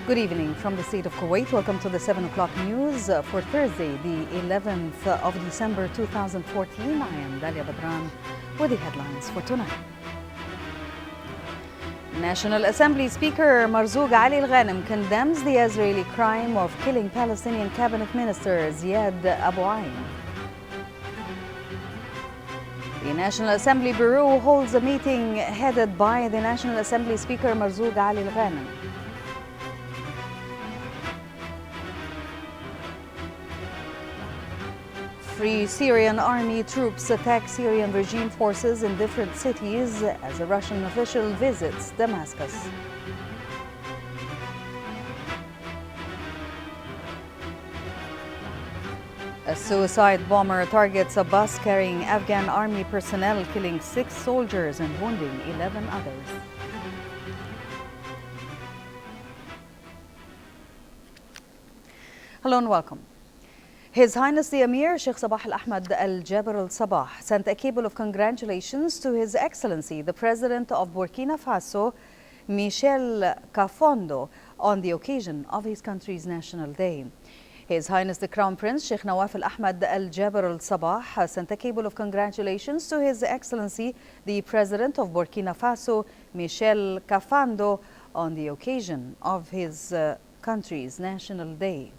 Good evening from the State of Kuwait. Welcome to the 7 o'clock news for Thursday, the 11th of December 2014. I am Dalia Badran with the headlines for tonight. National Assembly Speaker Marzouk Ali Al-Ghanem condemns the Israeli crime of killing Palestinian Cabinet Minister Ziad Abu Ain. The National Assembly Bureau holds a meeting headed by the National Assembly Speaker Marzouk Ali Al-Ghanem. Free Syrian army troops attack Syrian regime forces in different cities as a Russian official visits Damascus. A suicide bomber targets a bus carrying Afghan army personnel, killing 6 soldiers and wounding 11 others. Hello and welcome. His Highness the Emir Sheikh Sabah Al-Ahmad Al-Jaber Al-Sabah sent a cable of congratulations to His Excellency the President of Burkina Faso, Michel Kafondo, on the occasion of his country's National Day. His Highness the Crown Prince Sheikh Nawaf Al-Ahmad Al-Jaber Al-Sabah sent a cable of congratulations to His Excellency the President of Burkina Faso, Michel Kafondo, on the occasion of his country's National Day.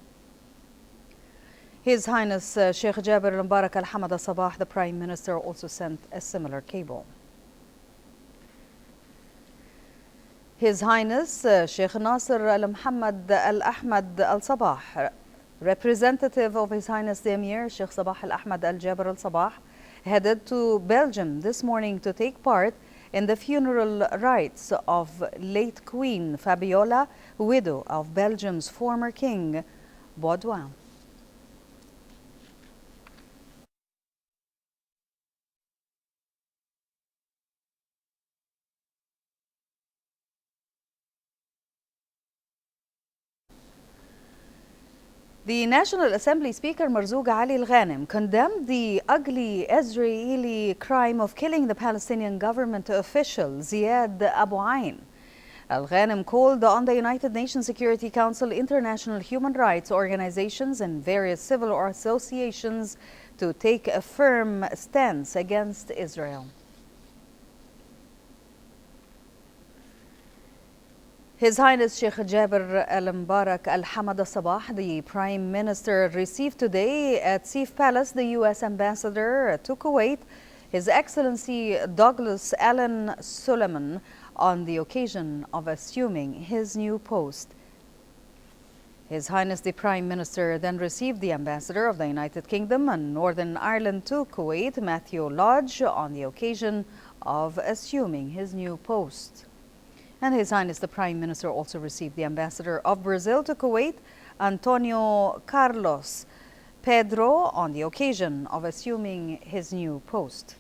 His Highness Sheikh Jaber Al-Mubarak Al-Hamad Al-Sabah, the Prime Minister, also sent a similar cable. His Highness Sheikh Nasser Al-Muhammad Al-Ahmad Al-Sabah, representative of His Highness the Emir Sheikh Sabah Al-Ahmad Al-Jaber Al-Sabah, headed to Belgium this morning to take part in the funeral rites of late Queen Fabiola, widow of Belgium's former King Baudouin. The National Assembly Speaker Marzouk Ali Al-Ghanem condemned the ugly Israeli crime of killing the Palestinian government official Ziad Abu Ain. Al-Ghanem called on the United Nations Security Council, international human rights organizations and various civil associations to take a firm stance against Israel. His Highness Sheikh Jaber Al-Mubarak Al-Hamad Al-Sabah, the Prime Minister, received today at Sif Palace the U.S. Ambassador to Kuwait, His Excellency Douglas Allen Suleiman, on the occasion of assuming his new post. His Highness the Prime Minister then received the Ambassador of the United Kingdom and Northern Ireland to Kuwait, Matthew Lodge, on the occasion of assuming his new post. And His Highness the Prime Minister also received the Ambassador of Brazil to Kuwait, Antonio Carlos Pedro, on the occasion of assuming his new post.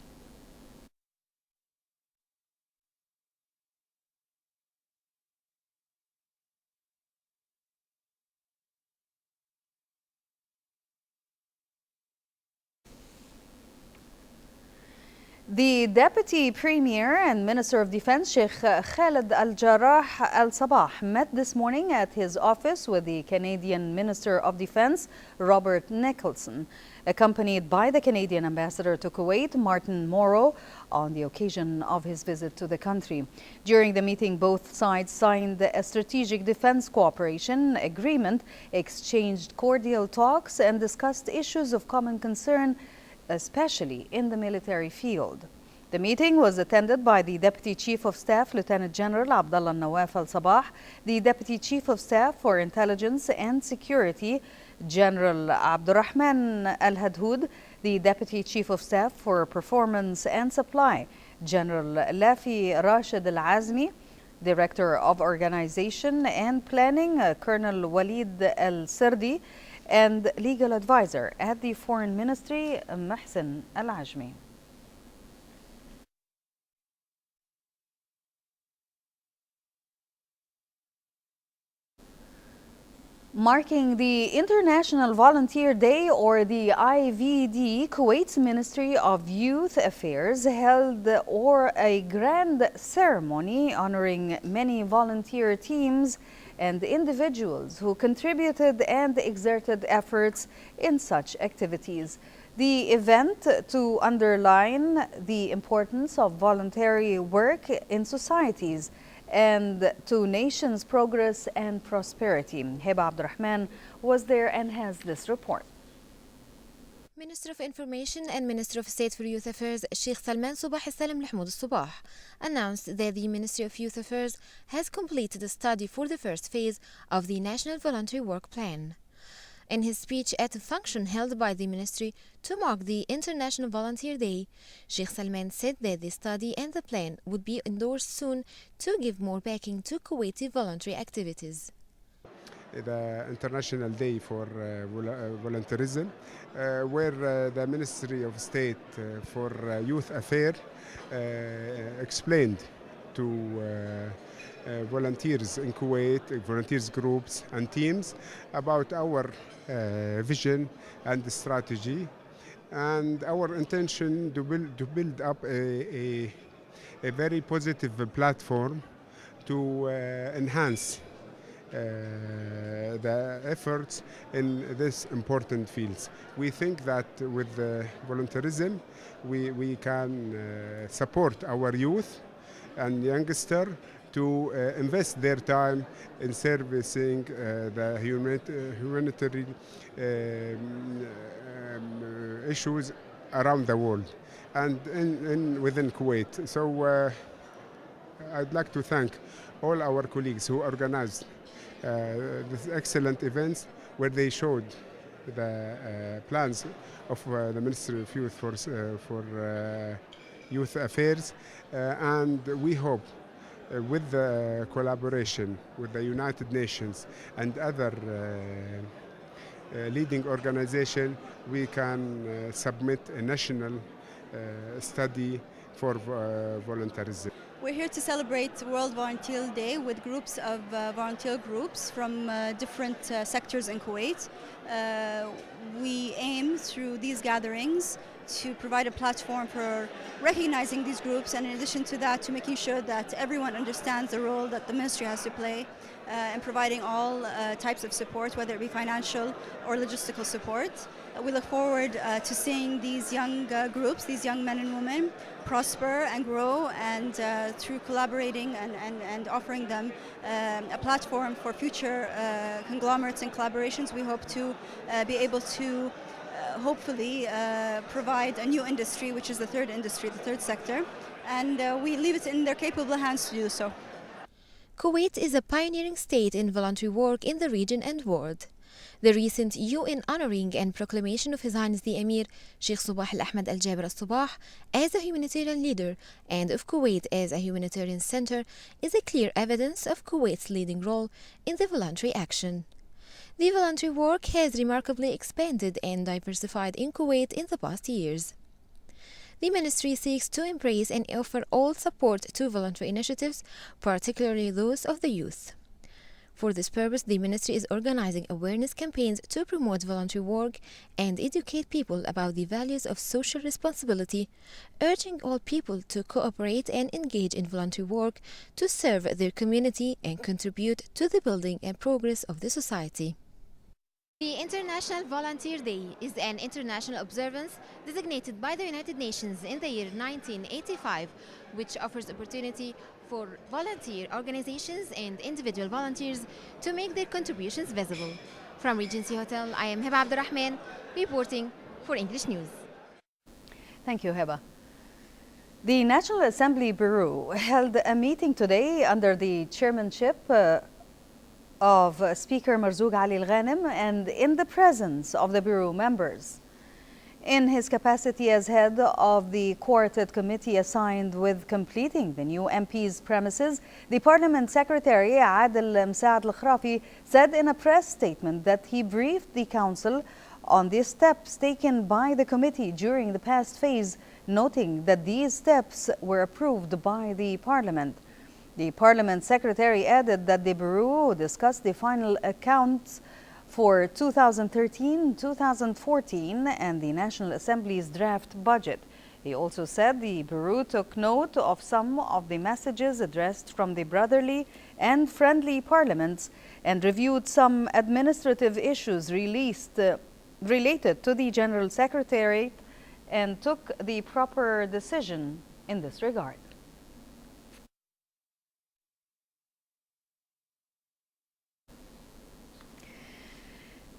The Deputy Premier and Minister of Defense Sheikh Khalid Al-Jarrah Al-Sabah met this morning at his office with the Canadian Minister of Defense Robert Nicholson, accompanied by the Canadian Ambassador to Kuwait Martin Morrow, on the occasion of his visit to the country. During the meeting, both sides signed a strategic defense cooperation agreement, exchanged cordial talks and discussed issues of common concern, especially in the military field. The meeting was attended by the Deputy Chief of Staff, Lieutenant General Abdullah Nawaf Al-Sabah, the Deputy Chief of Staff for Intelligence and Security, General Abdurrahman Al-Hadhoud, the Deputy Chief of Staff for Performance and Supply, General Lafi Rashid Al-Azmi, Director of Organization and Planning, Colonel Walid Al-Sirdi, and legal advisor at the Foreign Ministry, Mahsen Al-Ajmi. Marking the International Volunteer Day, or the IVD, Kuwait's Ministry of Youth Affairs held a grand ceremony honoring many volunteer teams and individuals who contributed and exerted efforts in such activities. The event to underline the importance of voluntary work in societies and to nations' progress and prosperity. Heba Abdurrahman was there and has this report. Minister of Information and Minister of State for Youth Affairs Sheikh Salman Subah Salam Mahmoud Subah announced that the Ministry of Youth Affairs has completed a study for the first phase of the National Voluntary Work Plan. In his speech at a function held by the ministry to mark the International Volunteer Day, Sheikh Salman said that the study and the plan would be endorsed soon to give more backing to Kuwaiti voluntary activities. The International Day for Volunteerism, where the Ministry of State for Youth Affairs explained to volunteers in Kuwait, volunteers groups and teams about our vision and strategy and our intention to build up a very positive platform to enhance the efforts in these important fields. We think that with volunteerism we can support our youth and youngsters to invest their time in servicing the humanitarian issues around the world and within Kuwait. So I'd like to thank all our colleagues who organized these excellent events where they showed the plans of the Ministry of Youth for Youth Affairs, and we hope with the collaboration with the United Nations and other leading organizations, we can submit a national study for volunteerism. We're here to celebrate World Volunteer Day with groups of volunteer groups from different sectors in Kuwait. We aim through these gatherings to provide a platform for recognizing these groups, and in addition to that, to making sure that everyone understands the role that the ministry has to play in providing all types of support, whether it be financial or logistical support. We look forward to seeing these young groups, these young men and women, prosper and grow, and through collaborating and offering them a platform for future conglomerates and collaborations, we hope to be able to hopefully provide a new industry, which is the third industry, the third sector, and we leave it in their capable hands to do so. Kuwait is a pioneering state in voluntary work in the region and world. The recent UN honoring and proclamation of His Highness the Emir Sheikh Subah Al-Ahmad Al-Jaber Al-Subah as a humanitarian leader and of Kuwait as a humanitarian center is a clear evidence of Kuwait's leading role in the voluntary action. The voluntary work has remarkably expanded and diversified in Kuwait in the past years. The ministry seeks to embrace and offer all support to voluntary initiatives, particularly those of the youth. For this purpose, the ministry is organizing awareness campaigns to promote voluntary work and educate people about the values of social responsibility, urging all people to cooperate and engage in voluntary work to serve their community and contribute to the building and progress of the society. The International Volunteer Day is an international observance designated by the United Nations in the year 1985, which offers opportunity for volunteer organizations and individual volunteers to make their contributions visible. From Regency Hotel, I am Heba Abdurrahman, reporting for English News. Thank you, Heba. The National Assembly Bureau held a meeting today under the chairmanship of Speaker Marzouk Ali Al-Ghanem and in the presence of the Bureau members. In his capacity as head of the quartet committee assigned with completing the new MP's premises, the Parliament Secretary Adel Msaad Al-Khrafi said in a press statement that he briefed the Council on the steps taken by the committee during the past phase, noting that these steps were approved by the Parliament. The Parliament Secretary added that the Bureau discussed the final accounts for 2013-2014 and the National Assembly's draft budget. He also said the Bureau took note of some of the messages addressed from the brotherly and friendly parliaments and reviewed some administrative issues related to the General Secretariat and took the proper decision in this regard.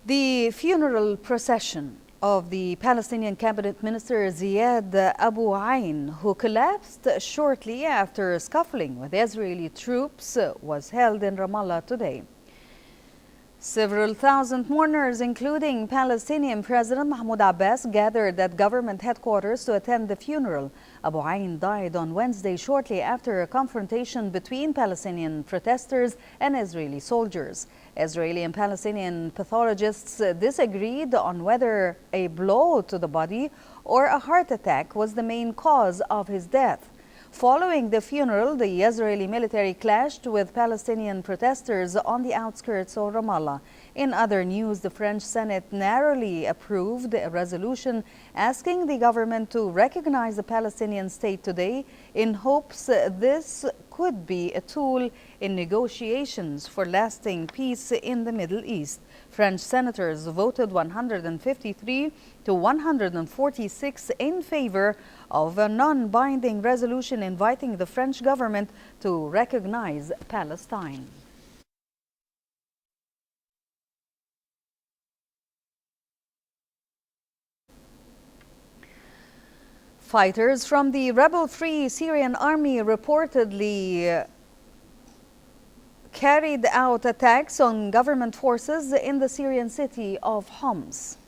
The funeral procession of the Palestinian cabinet minister Ziad Abu Ain, who collapsed shortly after scuffling with Israeli troops, was held in Ramallah today. Several thousand mourners, including Palestinian President Mahmoud Abbas, gathered at government headquarters to attend the funeral. Abu Ain died on Wednesday shortly after a confrontation between Palestinian protesters and Israeli soldiers. Israeli and Palestinian pathologists disagreed on whether a blow to the body or a heart attack was the main cause of his death. Following the funeral, the Israeli military clashed with Palestinian protesters on the outskirts of Ramallah. In other news, the French Senate narrowly approved a resolution asking the government to recognize the Palestinian state today in hopes this could be a tool in negotiations for lasting peace in the Middle East. French senators voted 153 to 146 in favor of a non-binding resolution inviting the French government to recognize Palestine. Fighters from the rebel-free Syrian army reportedly carried out attacks on government forces in the Syrian city of Homs.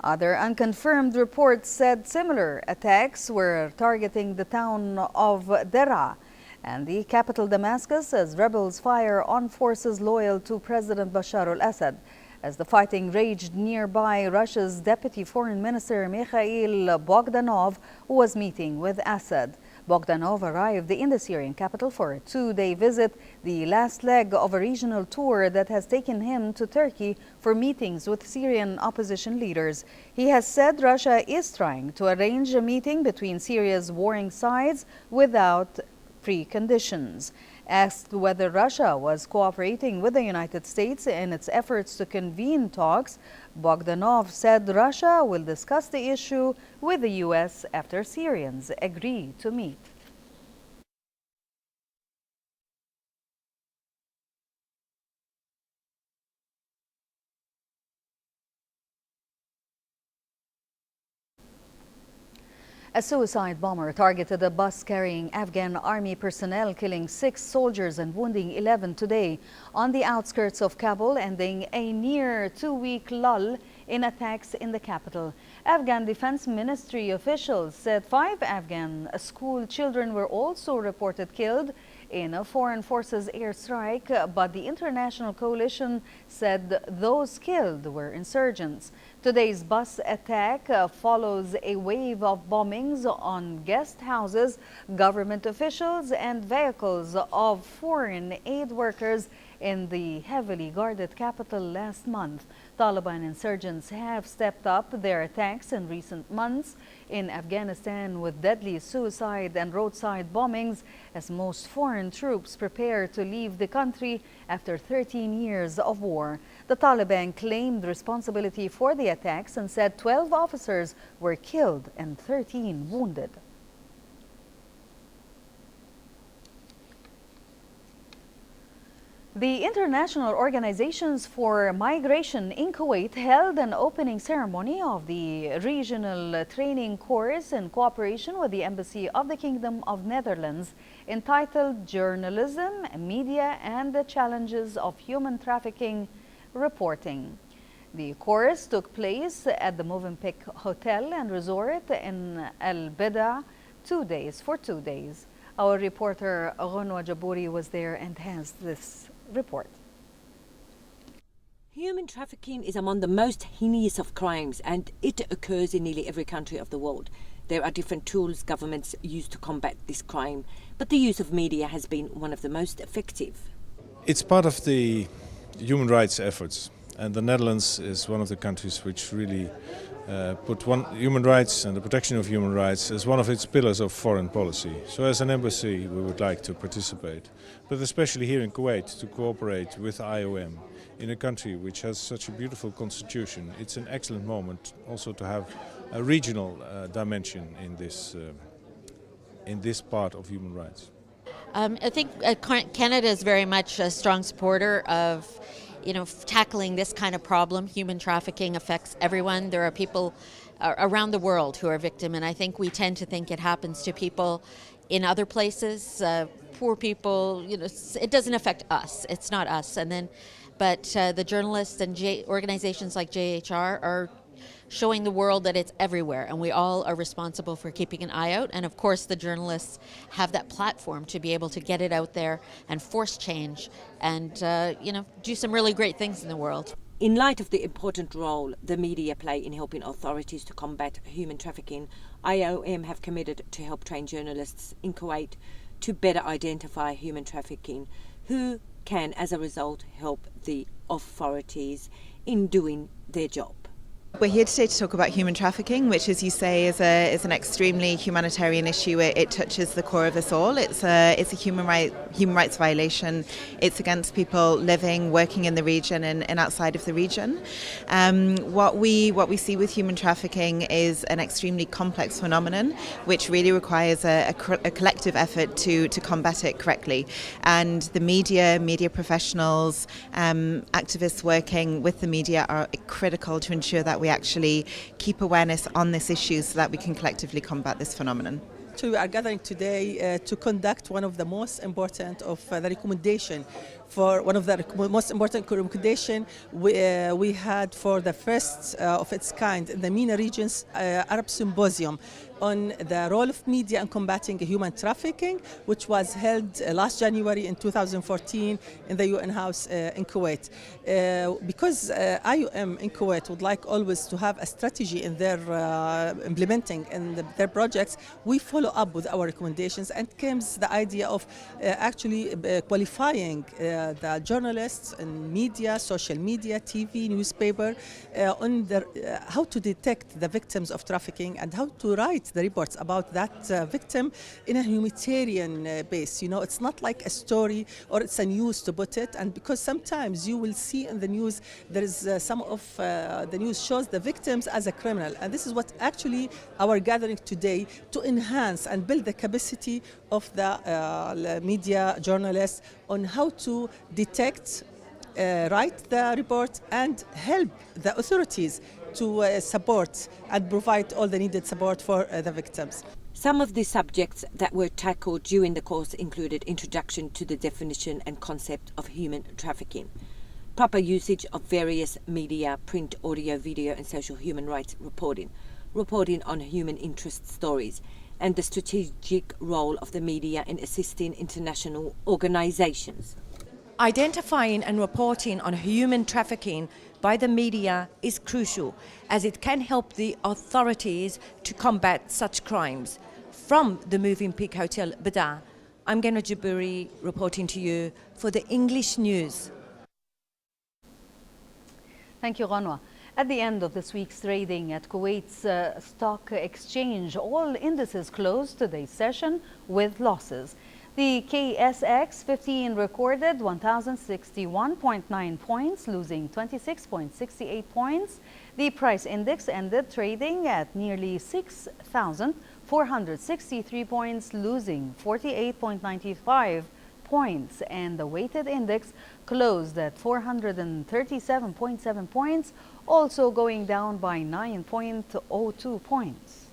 Other unconfirmed reports said similar attacks were targeting the town of Dera and the capital Damascus as rebels fire on forces loyal to President Bashar al-Assad. As the fighting raged nearby, Russia's Deputy Foreign Minister Mikhail Bogdanov was meeting with Assad. Bogdanov arrived in the Syrian capital for a two-day visit, the last leg of a regional tour that has taken him to Turkey for meetings with Syrian opposition leaders. He has said Russia is trying to arrange a meeting between Syria's warring sides without preconditions. Asked whether Russia was cooperating with the United States in its efforts to convene talks, Bogdanov said Russia will discuss the issue with the U.S. after Syrians agree to meet. A suicide bomber targeted a bus carrying Afghan army personnel, killing 6 soldiers and wounding 11 today on the outskirts of Kabul, ending a near 2-week lull in attacks in the capital. Afghan Defense Ministry officials said 5 Afghan school children were also reported killed in a foreign forces airstrike, but the international coalition said those killed were insurgents. Today's bus attack follows a wave of bombings on guest houses, government officials, and vehicles of foreign aid workers in the heavily guarded capital last month. Taliban insurgents have stepped up their attacks in recent months in Afghanistan with deadly suicide and roadside bombings as most foreign troops prepare to leave the country after 13 years of war. The Taliban claimed responsibility for the attacks and said 12 officers were killed and 13 wounded. The International Organizations for Migration in Kuwait held an opening ceremony of the regional training course in cooperation with the Embassy of the Kingdom of Netherlands entitled Journalism, Media and the Challenges of Human Trafficking Reporting. The course took place at the Movenpick Hotel and Resort in Al Bida for 2 days. Our reporter Ghonwa Jabouri was there and has this report. Human trafficking is among the most heinous of crimes and it occurs in nearly every country of the world. There are different tools governments use to combat this crime, but the use of media has been one of the most effective. It's part of the human rights efforts, and the Netherlands is one of the countries which really put human rights and the protection of human rights as one of its pillars of foreign policy. So as an embassy we would like to participate, but especially here in Kuwait to cooperate with IOM in a country which has such a beautiful constitution. It's an excellent moment also to have a regional dimension in this part of human rights. I think Canada is very much a strong supporter of tackling this kind of problem. Human trafficking affects everyone. There are people around the world who are victim, and I think we tend to think it happens to people in other places, poor people. It doesn't affect us. It's not us. But the journalists and organizations like JHR are showing the world that it's everywhere, and we all are responsible for keeping an eye out. And of course the journalists have that platform to be able to get it out there and force change and do some really great things in the world. In light of the important role the media play in helping authorities to combat human trafficking, IOM have committed to help train journalists in Kuwait to better identify human trafficking, who can as a result help the authorities in doing their job. We're here today to talk about human trafficking, which, as you say, is an extremely humanitarian issue. It touches the core of us all. It's a human rights violation. It's against people living, working in the region and outside of the region. What we see with human trafficking is an extremely complex phenomenon, which really requires a collective effort to combat it correctly. And the media professionals, activists working with the media are critical to ensure that we actually keep awareness on this issue so that we can collectively combat this phenomenon. We are gathering today to conduct one of the most important of the recommendation. For one of the most important recommendation we had for the first of its kind in the MENA region's Arab Symposium on the role of media in combating human trafficking, which was held last January in 2014 in the UN House in Kuwait. Because IOM in Kuwait would like always to have a strategy in their implementing in their projects, we follow up with our recommendations, and comes the idea of actually qualifying the journalists and media, social media, TV, newspaper, on how to detect the victims of trafficking and how to write the reports about that victim in a humanitarian base. It's not like a story or it's a news to put it, and because sometimes you will see in the news there is some of the news shows the victims as a criminal, and this is what actually our gathering today to enhance and build the capacity of the media journalists on how to detect, write the report and help the authorities to support and provide all the needed support for the victims. Some of the subjects that were tackled during the course included introduction to the definition and concept of human trafficking, proper usage of various media, print, audio, video and social human rights reporting on human interest stories, and the strategic role of the media in assisting international organizations. Identifying and reporting on human trafficking by the media is crucial, as it can help the authorities to combat such crimes. From the Moving Peak Hotel, Bada, I'm Gana Jaburi reporting to you for the English News. Thank you, Ghanwa. At the end of this week's trading at Kuwait's stock exchange, all indices closed today's session with losses. The KSX 15 recorded 1,061.9 points, losing 26.68 points. The price index ended trading at nearly 6,463 points, losing 48.95 points. And the weighted index closed at 437.7 points, also going down by 9.02 points.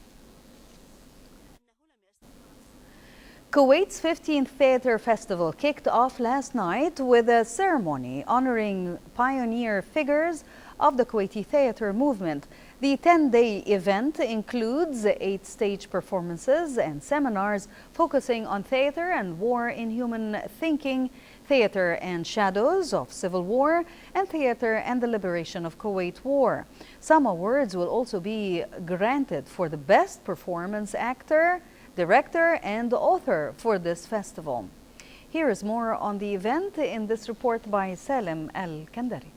Kuwait's 15th Theatre Festival kicked off last night with a ceremony honoring pioneer figures of the Kuwaiti theatre movement. The 10-day event includes 8 stage performances and seminars focusing on theatre and war in human thinking, theatre and shadows of civil war, and theatre and the liberation of Kuwait war. Some awards will also be granted for the best performance actor, director and author for this festival. Here is more on the event in this report by Salem Al-Kandari.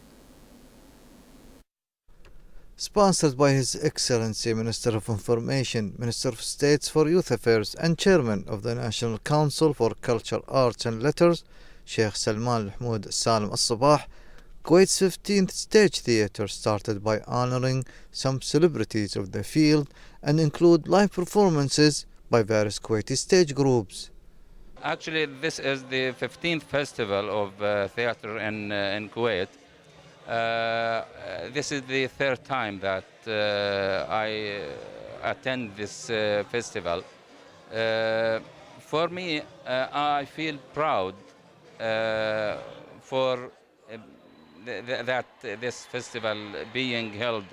sponsored by His Excellency Minister of Information, Minister of States for Youth Affairs and Chairman of the National Council for Culture, Arts and Letters, Sheikh Salman Al-Hamoud Salim Al-Sabah. Kuwait's 15th Stage Theatre started by honoring some celebrities of the field and include live performances by various Kuwaiti stage groups. Actually, this is the 15th festival of theatre in Kuwait. This is the third time that I attend this festival. For me, I feel proud for that this festival being held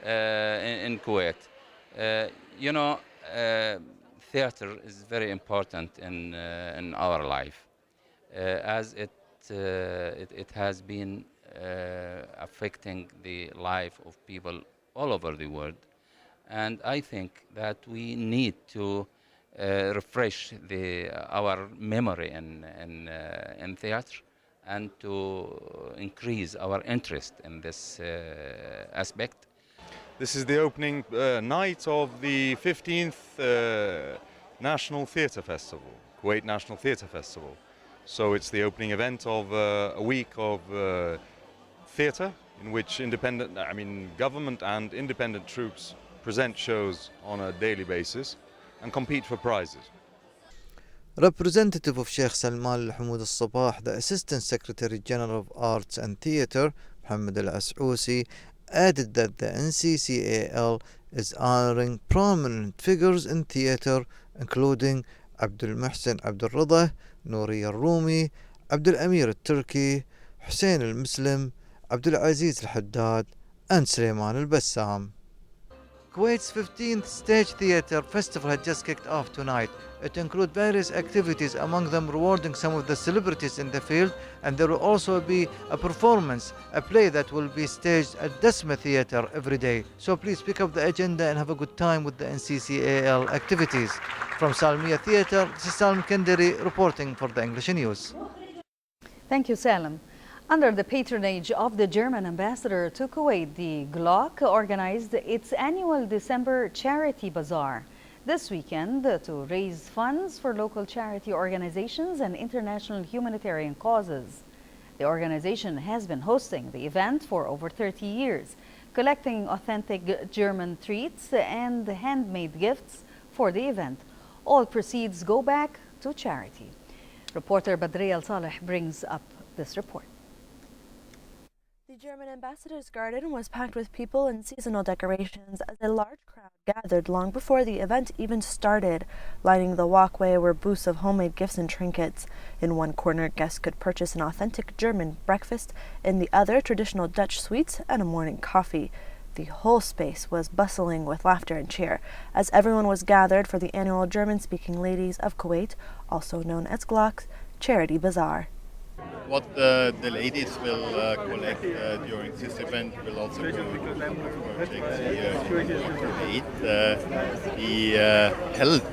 in Kuwait. Theater is very important in our life, as it has been affecting the life of people all over the world, and I think that we need to refresh our memory in theater, and to increase our interest in this aspect. This is the opening night of the 15th National Theatre Festival, Kuwait National Theatre Festival. So it's the opening event of a week of theatre in which government and independent troops present shows on a daily basis and compete for prizes. Representative of Sheikh Salman Al-Hamoud Al-Sabah, the Assistant Secretary General of Arts and Theatre, Mohammed Al-As'ousi, added that the NCCAL is honoring prominent figures in theatre, including Abdul Muhsin Abdul Rada, Nouri Al-Rumi, Abdul Amir Al-Turki, Hussein Al-Muslim, Abdul Aziz Al-Haddad, and Sulaiman Al-Bassam. Kuwait's 15th Stage Theatre Festival had just kicked off tonight. It includes various activities, among them rewarding some of the celebrities in the field, and there will also be a performance, a play that will be staged at Desma Theatre every day. So please pick up the agenda and have a good time with the NCCAL activities. From Salmiya Theatre, this is Salim Kenderi reporting for the English News. Thank you, Salim. Under the patronage of the German ambassador to Kuwait, the GLOC organized its annual December Charity Bazaar this weekend to raise funds for local charity organizations and international humanitarian causes. The organization has been hosting the event for over 30 years, collecting authentic German treats and handmade gifts for the event. All proceeds go back to charity. Reporter Badri Al-Saleh brings up this report. The German ambassador's garden was packed with people and seasonal decorations as a large crowd gathered long before the event even started. Lining the walkway were booths of homemade gifts and trinkets. In one corner, guests could purchase an authentic German breakfast, in the other, traditional Dutch sweets and a morning coffee. The whole space was bustling with laughter and cheer as everyone was gathered for the annual German-speaking Ladies of Kuwait, also known as GLOC's, Charity Bazaar. What the ladies will collect during this event will also go to a couple of projects here in Kuwait. The help,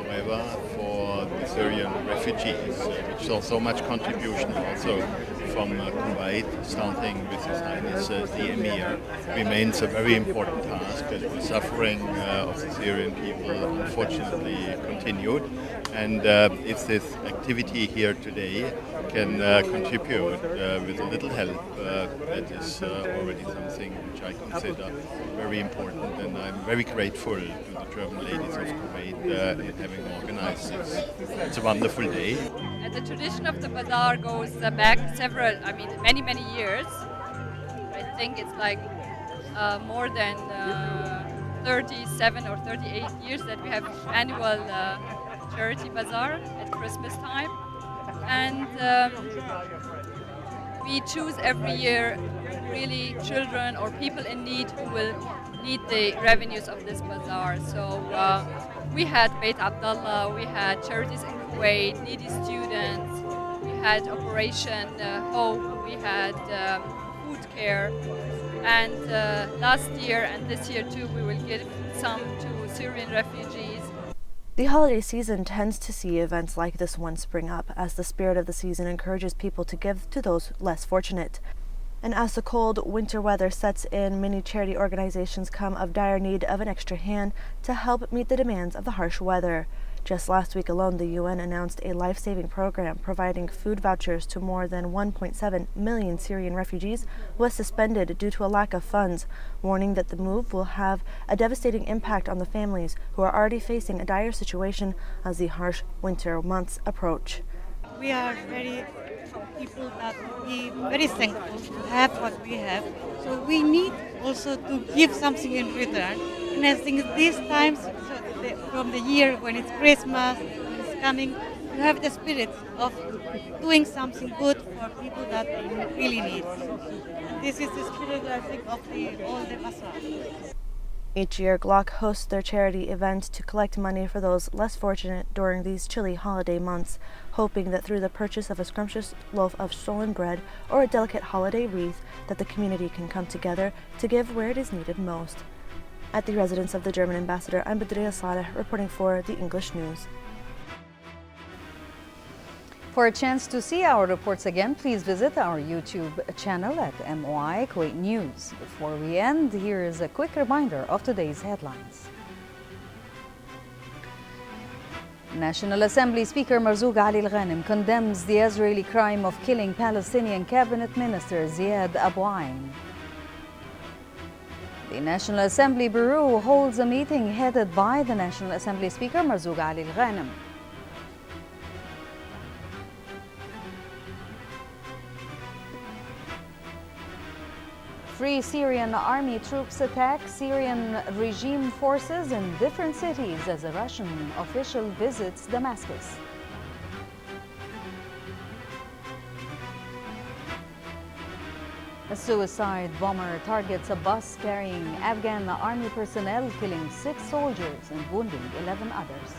however, for the Syrian refugees, which saw so much contribution also from Kuwait, starting with His Highness the Emir, remains a very important task. The suffering of the Syrian people unfortunately continued, and if this activity here today can contribute with a little help, that is already something which I consider very important, and I'm very grateful to the German Ladies of Kuwait in having organized this. It's a wonderful day. And the tradition of the bazaar goes back many years. I think it's like more than 37 or 38 years that we have annual charity bazaar at Christmas time. And we choose every year really children or people in need who will need the revenues of this bazaar. So we had Beit Abdullah, we had charities in Kuwait, needy students, we had Operation Hope, we had food care, and last year and this year too we will give some to Syrian refugees. The holiday season tends to see events like this one spring up as the spirit of the season encourages people to give to those less fortunate. And as the cold winter weather sets in, many charity organizations come of dire need of an extra hand to help meet the demands of the harsh weather. Just last week alone, the UN announced a life-saving program providing food vouchers to more than 1.7 million Syrian refugees was suspended due to a lack of funds, warning that the move will have a devastating impact on the families who are already facing a dire situation as the harsh winter months approach. We are very people that we very thankful to have what we have. So we need also to give something in return. And I think these times from the year when it's Christmas, when it's coming, you have the spirit of doing something good for people that really need. And this is the spirit, I think, of all the bazaar. Each year, Glock hosts their charity event to collect money for those less fortunate during these chilly holiday months, hoping that through the purchase of a scrumptious loaf of stolen bread or a delicate holiday wreath, that the community can come together to give where it is needed most. At the residence of the German ambassador, I'm Badriya Saleh reporting for the English News. For a chance to see our reports again, please visit our YouTube channel at MOI Kuwait News. Before we end, here is a quick reminder of today's headlines. National Assembly Speaker Marzouk Ali Al-Ghanem condemns the Israeli crime of killing Palestinian Cabinet Minister Ziad Abu Ain. The National Assembly Bureau holds a meeting headed by the National Assembly Speaker Marzouk Ali Al-Ghanem. Free Syrian army troops attack Syrian regime forces in different cities as a Russian official visits Damascus. A suicide bomber targets a bus carrying Afghan army personnel, killing 6 soldiers and wounding 11 others.